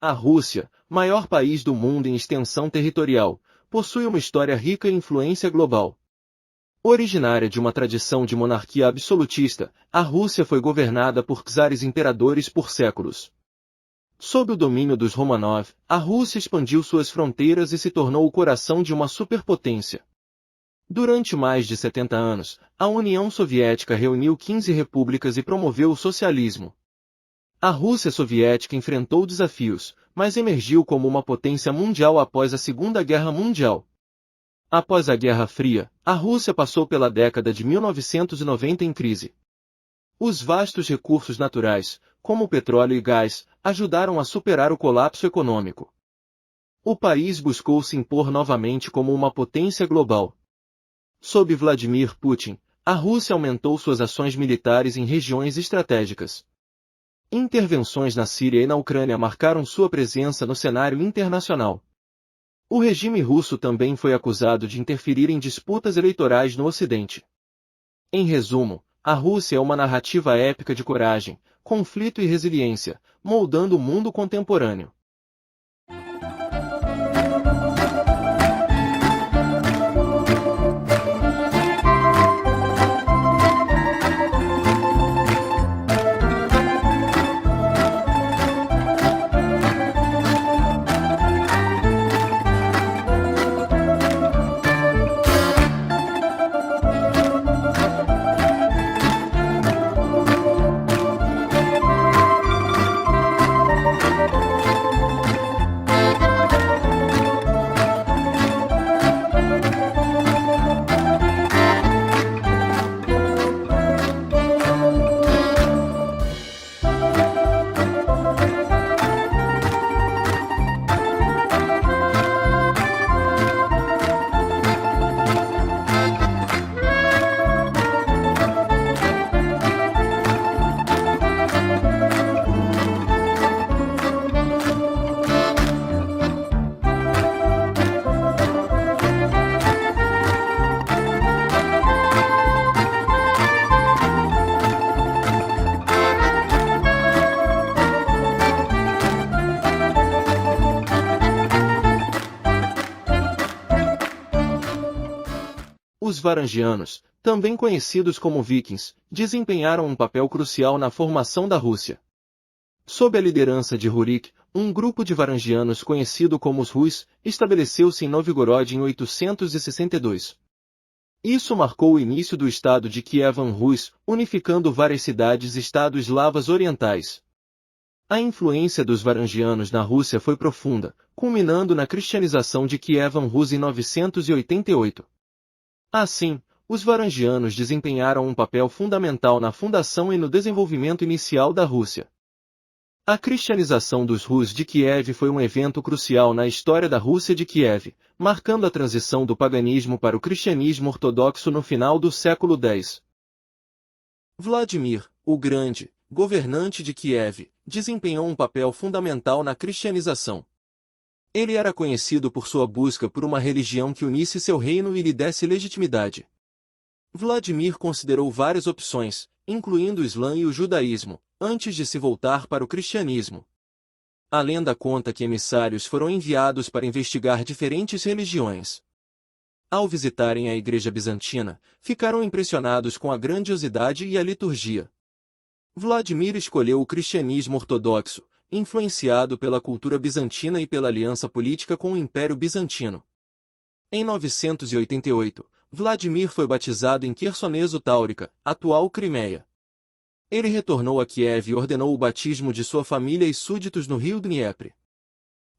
A Rússia, maior país do mundo em extensão territorial, possui uma história rica e influência global. Originária de uma tradição de monarquia absolutista, a Rússia foi governada por czares imperadores por séculos. Sob o domínio dos Romanov, a Rússia expandiu suas fronteiras e se tornou o coração de uma superpotência. Durante mais de 70 anos, a União Soviética reuniu 15 repúblicas e promoveu o socialismo. A Rússia soviética enfrentou desafios, mas emergiu como uma potência mundial após a Segunda Guerra Mundial. Após a Guerra Fria, a Rússia passou pela década de 1990 em crise. Os vastos recursos naturais, como o petróleo e gás, ajudaram a superar o colapso econômico. O país buscou se impor novamente como uma potência global. Sob Vladimir Putin, a Rússia aumentou suas ações militares em regiões estratégicas. Intervenções na Síria e na Ucrânia marcaram sua presença no cenário internacional. O regime russo também foi acusado de interferir em disputas eleitorais no Ocidente. Em resumo, a Rússia é uma narrativa épica de coragem, conflito e resiliência, moldando o mundo contemporâneo. Os varangianos, também conhecidos como vikings, desempenharam um papel crucial na formação da Rússia. Sob a liderança de Rurik, um grupo de varangianos conhecido como os Rus, estabeleceu-se em Novgorod em 862. Isso marcou o início do estado de Kievan Rus, unificando várias cidades-estado eslavas orientais. A influência dos varangianos na Rússia foi profunda, culminando na cristianização de Kievan Rus em 988. Assim, os varangianos desempenharam um papel fundamental na fundação e no desenvolvimento inicial da Rússia. A cristianização dos Rus de Kiev foi um evento crucial na história da Rússia de Kiev, marcando a transição do paganismo para o cristianismo ortodoxo no final do século X. Vladimir, o Grande, governante de Kiev, desempenhou um papel fundamental na cristianização. Ele era conhecido por sua busca por uma religião que unisse seu reino e lhe desse legitimidade. Vladimir considerou várias opções, incluindo o Islã e o judaísmo, antes de se voltar para o cristianismo. A lenda conta que emissários foram enviados para investigar diferentes religiões. Ao visitarem a igreja bizantina, ficaram impressionados com a grandiosidade e a liturgia. Vladimir escolheu o cristianismo ortodoxo, influenciado pela cultura bizantina e pela aliança política com o Império Bizantino. Em 988, Vladimir foi batizado em Quersoneso Táurica, atual Crimeia. Ele retornou a Kiev e ordenou o batismo de sua família e súditos no rio Dniepr.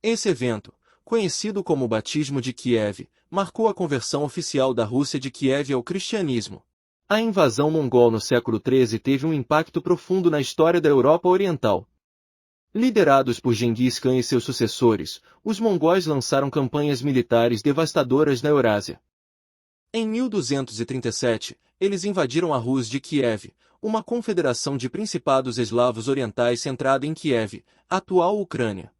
Esse evento, conhecido como o Batismo de Kiev, marcou a conversão oficial da Rússia de Kiev ao cristianismo. A invasão mongol no século XIII teve um impacto profundo na história da Europa Oriental. Liderados por Genghis Khan e seus sucessores, os mongóis lançaram campanhas militares devastadoras na Eurásia. Em 1237, eles invadiram a Rus de Kiev, uma confederação de principados eslavos orientais centrada em Kiev, atual Ucrânia.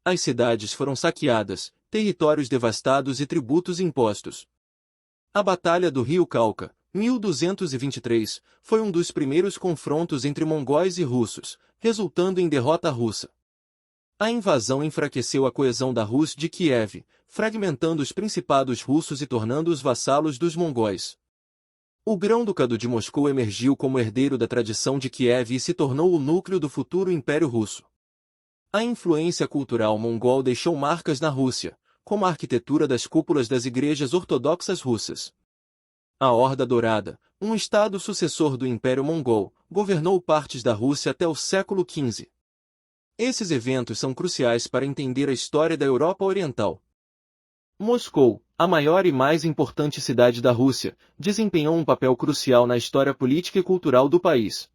As cidades foram saqueadas, territórios devastados e tributos impostos. A Batalha do Rio Cauca, 1223, foi um dos primeiros confrontos entre mongóis e russos, resultando em derrota russa. A invasão enfraqueceu a coesão da Rússia de Kiev, fragmentando os principados russos e tornando-os vassalos dos mongóis. O Grão-Ducado de Moscou emergiu como herdeiro da tradição de Kiev e se tornou o núcleo do futuro Império Russo. A influência cultural mongol deixou marcas na Rússia, como a arquitetura das cúpulas das igrejas ortodoxas russas. A Horda Dourada, um estado sucessor do Império Mongol, governou partes da Rússia até o século XV. Esses eventos são cruciais para entender a história da Europa Oriental. Moscou, a maior e mais importante cidade da Rússia, desempenhou um papel crucial na história política e cultural do país.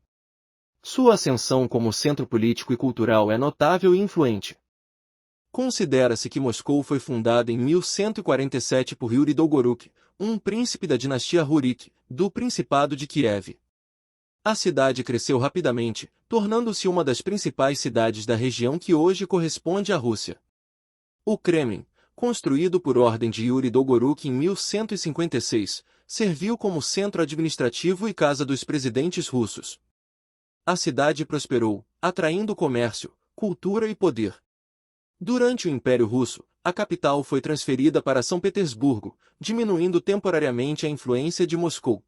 Sua ascensão como centro político e cultural é notável e influente. Considera-se que Moscou foi fundada em 1147 por Yuri Dolgoruk, um príncipe da dinastia Rurik, do Principado de Kiev. A cidade cresceu rapidamente, tornando-se uma das principais cidades da região que hoje corresponde à Rússia. O Kremlin, construído por ordem de Yuri Dolgoruk em 1156, serviu como centro administrativo e casa dos presidentes russos. A cidade prosperou, atraindo comércio, cultura e poder. Durante o Império Russo, a capital foi transferida para São Petersburgo, diminuindo temporariamente a influência de Moscou.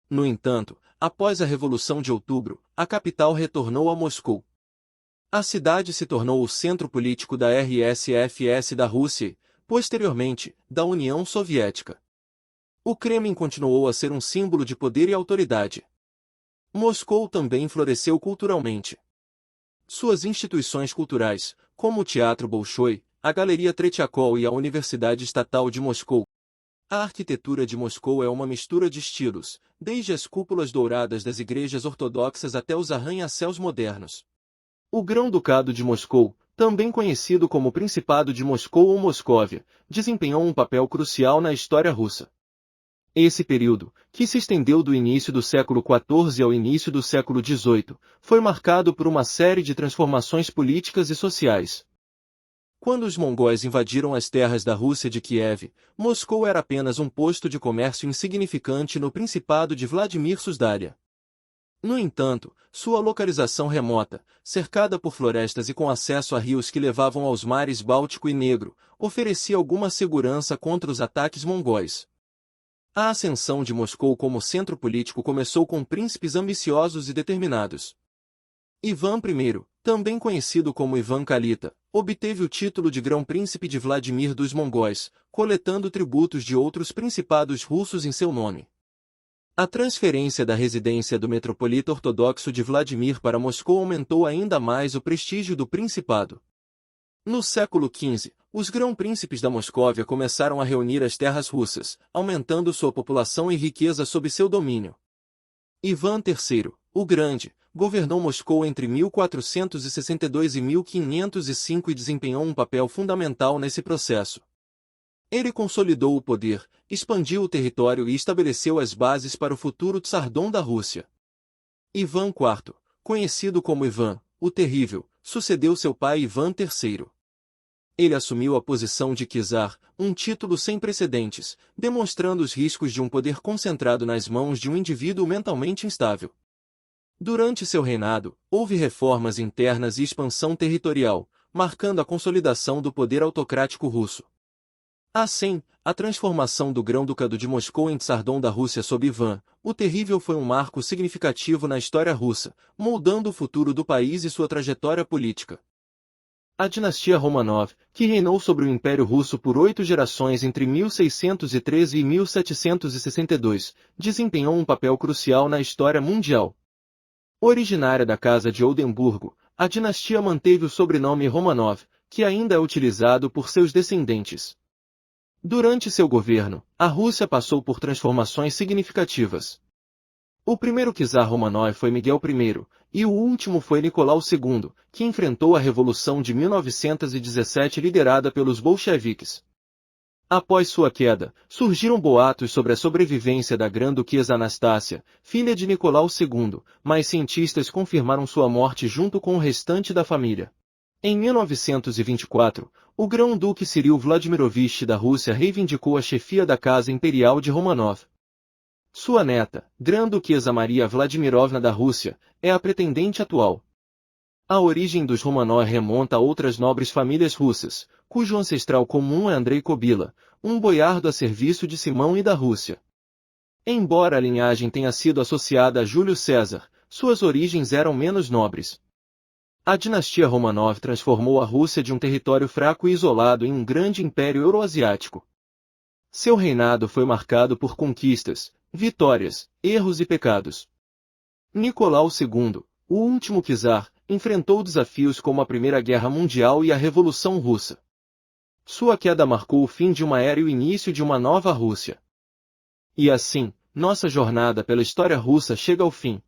No entanto, após a Revolução de Outubro, a capital retornou a Moscou. A cidade se tornou o centro político da RSFS da Rússia e, posteriormente, da União Soviética. O Kremlin continuou a ser um símbolo de poder e autoridade. Moscou também floresceu culturalmente. Suas instituições culturais, como o Teatro Bolshoi, a Galeria Tretiakov e a Universidade Estatal de Moscou. A arquitetura de Moscou é uma mistura de estilos, desde as cúpulas douradas das igrejas ortodoxas até os arranha-céus modernos. O Grão-Ducado de Moscou, também conhecido como Principado de Moscou ou Moscóvia, desempenhou um papel crucial na história russa. Esse período, que se estendeu do início do século XIV ao início do século XVIII, foi marcado por uma série de transformações políticas e sociais. Quando os mongóis invadiram as terras da Rússia de Kiev, Moscou era apenas um posto de comércio insignificante no Principado de Vladimir Susdália. No entanto, sua localização remota, cercada por florestas e com acesso a rios que levavam aos mares Báltico e Negro, oferecia alguma segurança contra os ataques mongóis. A ascensão de Moscou como centro político começou com príncipes ambiciosos e determinados. Ivan I, também conhecido como Ivan Kalita, obteve o título de Grão-Príncipe de Vladimir dos Mongóis, coletando tributos de outros principados russos em seu nome. A transferência da residência do metropolita ortodoxo de Vladimir para Moscou aumentou ainda mais o prestígio do principado. No século XV, os grão-príncipes da Moscóvia começaram a reunir as terras russas, aumentando sua população e riqueza sob seu domínio. Ivan III, o Grande, governou Moscou entre 1462 e 1505 e desempenhou um papel fundamental nesse processo. Ele consolidou o poder, expandiu o território e estabeleceu as bases para o futuro Tsardom da Rússia. Ivan IV, conhecido como Ivan, o Terrível, sucedeu seu pai Ivan III. Ele assumiu a posição de czar, um título sem precedentes, demonstrando os riscos de um poder concentrado nas mãos de um indivíduo mentalmente instável. Durante seu reinado, houve reformas internas e expansão territorial, marcando a consolidação do poder autocrático russo. Assim, a transformação do Grão-Ducado de Moscou em Tsardom da Rússia sob Ivan, o Terrível foi um marco significativo na história russa, moldando o futuro do país e sua trajetória política. A dinastia Romanov, que reinou sobre o Império Russo por 8 gerações entre 1613 e 1762, desempenhou um papel crucial na história mundial. Originária da Casa de Oldenburgo, a dinastia manteve o sobrenome Romanov, que ainda é utilizado por seus descendentes. Durante seu governo, a Rússia passou por transformações significativas. O primeiro czar Romanov foi Miguel I, e o último foi Nicolau II, que enfrentou a Revolução de 1917 liderada pelos bolcheviques. Após sua queda, surgiram boatos sobre a sobrevivência da Grã-Duquesa Anastácia, filha de Nicolau II, mas cientistas confirmaram sua morte junto com o restante da família. Em 1924, o Grão-Duque Ciril Vladimirovich da Rússia reivindicou a chefia da Casa Imperial de Romanov. Sua neta, Grã-Duquesa Maria Vladimirovna da Rússia, é a pretendente atual. A origem dos Romanov remonta a outras nobres famílias russas, cujo ancestral comum é Andrei Kobila, um boiardo a serviço de Simão e da Rússia. Embora a linhagem tenha sido associada a Júlio César, suas origens eram menos nobres. A dinastia Romanov transformou a Rússia de um território fraco e isolado em um grande império euroasiático. Seu reinado foi marcado por conquistas, vitórias, erros e pecados. Nicolau II, o último czar, enfrentou desafios como a Primeira Guerra Mundial e a Revolução Russa. Sua queda marcou o fim de uma era e o início de uma nova Rússia. E assim, nossa jornada pela história russa chega ao fim.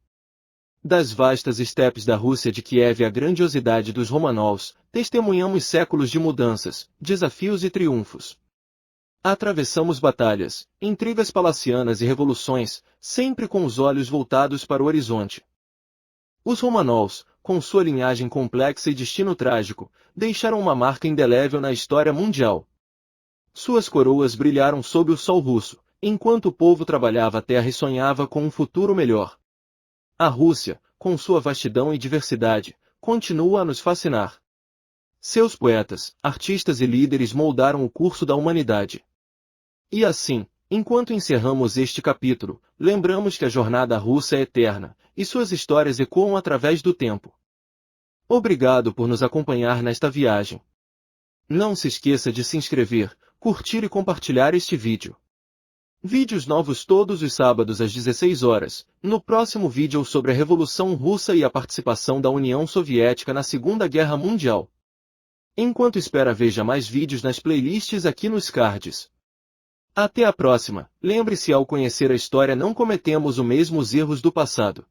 Das vastas estepes da Rússia de Kiev à grandiosidade dos Romanovs, testemunhamos séculos de mudanças, desafios e triunfos. Atravessamos batalhas, intrigas palacianas e revoluções, sempre com os olhos voltados para o horizonte. Os Romanovs, com sua linhagem complexa e destino trágico, deixaram uma marca indelével na história mundial. Suas coroas brilharam sob o sol russo, enquanto o povo trabalhava a terra e sonhava com um futuro melhor. A Rússia, com sua vastidão e diversidade, continua a nos fascinar. Seus poetas, artistas e líderes moldaram o curso da humanidade. E assim, enquanto encerramos este capítulo, lembramos que a jornada russa é eterna, e suas histórias ecoam através do tempo. Obrigado por nos acompanhar nesta viagem. Não se esqueça de se inscrever, curtir e compartilhar este vídeo. Vídeos novos todos os sábados às 16 horas, no próximo vídeo sobre a Revolução Russa e a participação da União Soviética na Segunda Guerra Mundial. Enquanto espera, veja mais vídeos nas playlists aqui nos cards. Até a próxima. Lembre-se, ao conhecer a história não cometemos os mesmos erros do passado.